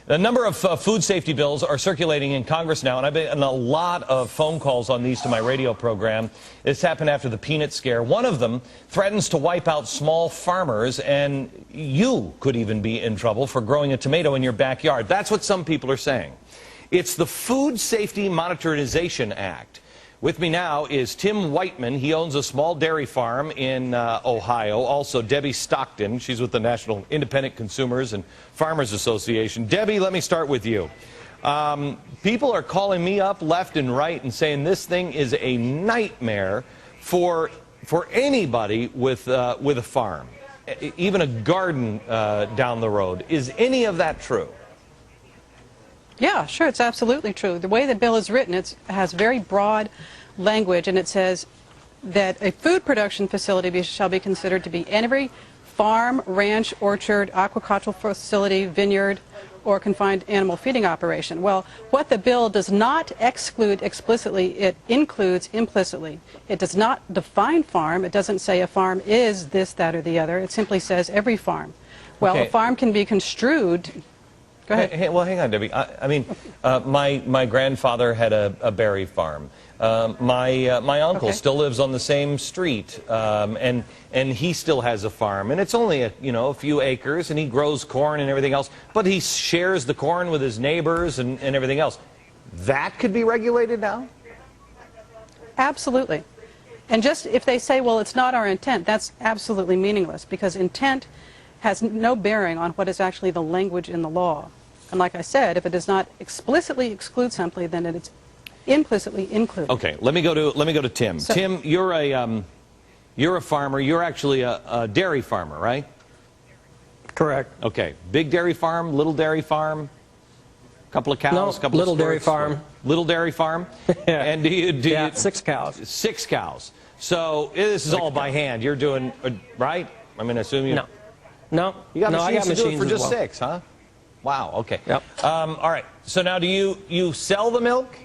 A number of food safety bills are circulating in Congress now, and I've been a lot of phone calls on these to my radio program. This happened after the peanut scare. One of them threatens to wipe out small farmers, and you could even be in trouble for growing a tomato in your backyard. That's what some people are saying. It's the Food Safety Monitorization Act. With me now is Tim Whiteman. He owns a small dairy farm in Ohio. Also, Debbie Stockton. She's with the National Independent Consumers and Farmers Association. Debbie, let me start with you. People are calling me up left and right and saying this thing is a nightmare for anybody with a farm, even a garden down the road. Is any of that true? Yeah, sure, it's absolutely true. The way the bill is written, it has very broad language, and it says that a food production facility shall be considered to be every farm, ranch, orchard, aquaculture facility, vineyard, or confined animal feeding operation. Well, what the bill does not exclude explicitly, it includes implicitly. It does not define farm. It doesn't say a farm is this, that, or the other. It simply says every farm. Well, Okay. a farm can be construed. Go ahead. Well, hang on, Debbie. I mean, my grandfather had a berry farm. My uncle still lives on the same street, and he still has a farm, and it's only a few acres, and he grows corn and everything else. But he shares the corn with his neighbors and everything else. That could be regulated now? Absolutely. And just if they say, well, it's not our intent, that's absolutely meaningless, because intent has no bearing on what is actually the language in the law. And like I said, if it does not explicitly exclude something, then it's implicitly included. Okay, let me go to Tim. So, Tim, you're a farmer. You're actually a dairy farmer, right? Correct. Okay, big dairy farm, little dairy farm, couple of cows, No, couple little of dairy squirts, farm. Little dairy farm. Yeah. And do you 6 cows. 6 cows. So this is all by hand. You're doing right? I mean, I assume you. No. You got I machines got to do it machines for as just well. 6, huh? Wow. Okay. Yep. All right. So now, do you sell the milk?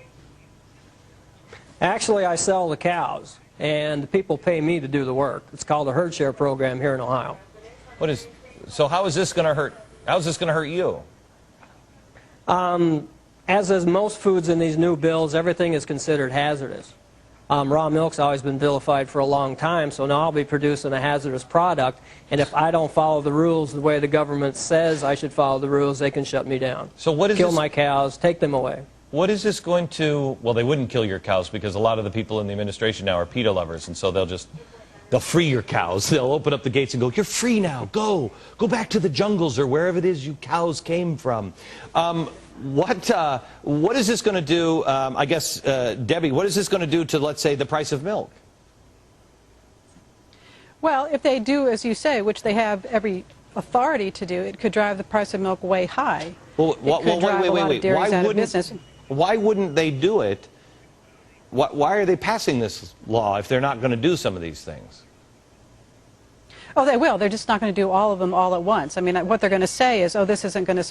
Actually, I sell the cows, and the people pay me to do the work. It's called a herd share program here in Ohio. So how is this going to hurt? How is this going to hurt you? As is most foods in these new bills, everything is considered hazardous. Raw milk's always been vilified for a long time, so now I'll be producing a hazardous product, and if I don't follow the rules the way the government says I should follow the rules, they can shut me down. So what is Kill this? my cows, take them away. What is this going to? Well, they wouldn't kill your cows because a lot of the people in the administration now are PETA lovers, and so they'll free your cows. They'll open up the gates and go, "You're free now. Go back to the jungles or wherever it is you cows came from." What is this going to do? I guess, Debbie, what is this going to do to, let's say, the price of milk? well, if they do, as you say, which they have every authority to do, it could drive the price of milk way high. Well, wait. Business. Why wouldn't they do it? Why are they passing this law if they're not going to do some of these things? Oh, they will. They're just not going to do all of them all at once. I mean, what they're going to say is, oh, this isn't going to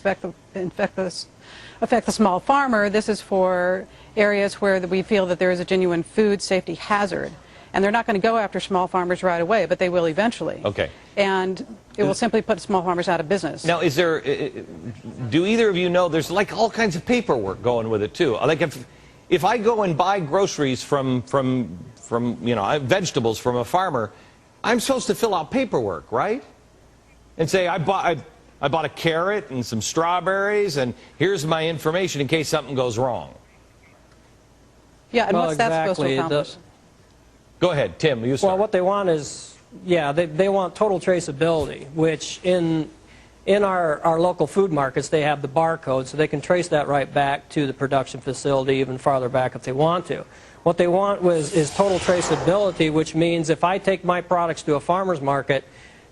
affect the small farmer. This is for areas where we feel that there is a genuine food safety hazard. And they're not going to go after small farmers right away, but they will eventually. Okay. And it will simply put small farmers out of business. Now, do either of you know, there's like all kinds of paperwork going with it too. Like if I go and buy groceries from vegetables from a farmer, I'm supposed to fill out paperwork, right? And say I bought a carrot and some strawberries, and here's my information in case something goes wrong. Yeah, and Well, what's that supposed to exactly. accomplish? Go ahead, Tim. You start. Well, what they want is, they want total traceability, which in our local food markets, they have the barcode, so they can trace that right back to the production facility, even farther back if they want to. What they want is total traceability, which means if I take my products to a farmer's market,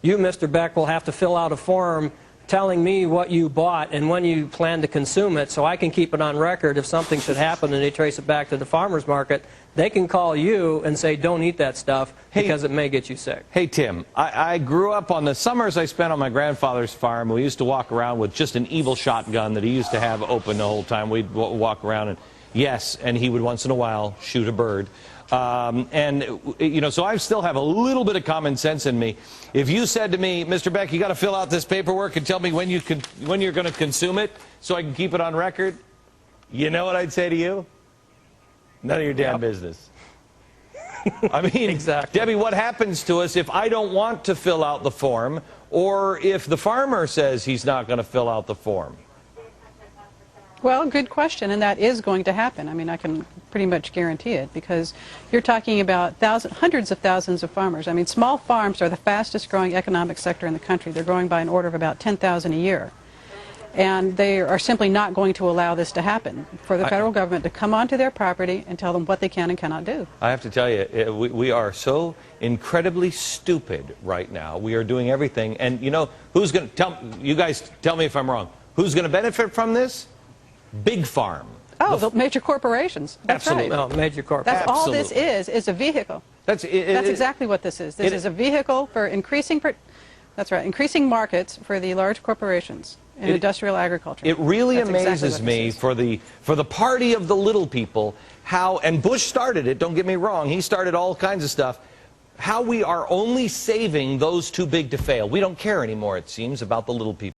you, Mr. Beck, will have to fill out a form telling me what you bought and when you plan to consume it, so I can keep it on record. If something should happen and they trace it back to the farmer's market, they can call you and say, don't eat that stuff because it may get you sick. Hey, Tim, I grew up on the summers I spent on my grandfather's farm. We used to walk around with just an evil shotgun that he used to have open the whole time. We'd walk around, yes, and he would once in a while shoot a bird. And, you know, so I still have a little bit of common sense in me. If you said to me, Mr. Beck, you got to fill out this paperwork and tell me when you're going to consume it so I can keep it on record, you know what I'd say to you? None of your damn business. I mean, exactly. Debbie, what happens to us if I don't want to fill out the form, or if the farmer says he's not going to fill out the form? Well, good question, and that is going to happen. I mean, I can pretty much guarantee it, because you're talking about hundreds of thousands of farmers. I mean, small farms are the fastest growing economic sector in the country. They're growing by an order of about 10,000 a year. And they are simply not going to allow this to happen, for the federal government to come onto their property and tell them what they can and cannot do. I have to tell you, we are so incredibly stupid right now. We are doing everything. And, you know, who's going to tell you guys, tell me if I'm wrong, who's going to benefit from this? Big Farm. Oh, the major corporations. That's absolutely. right. No, major corporations. That's all this is a vehicle. That's exactly what this is. This is a vehicle for increasing, that's right, increasing markets for the large corporations in industrial agriculture. It really That's amazes me for the party of the little people how, and Bush started it, don't get me wrong, he started all kinds of stuff, how we are only saving those too big to fail. We don't care anymore, it seems, about the little people.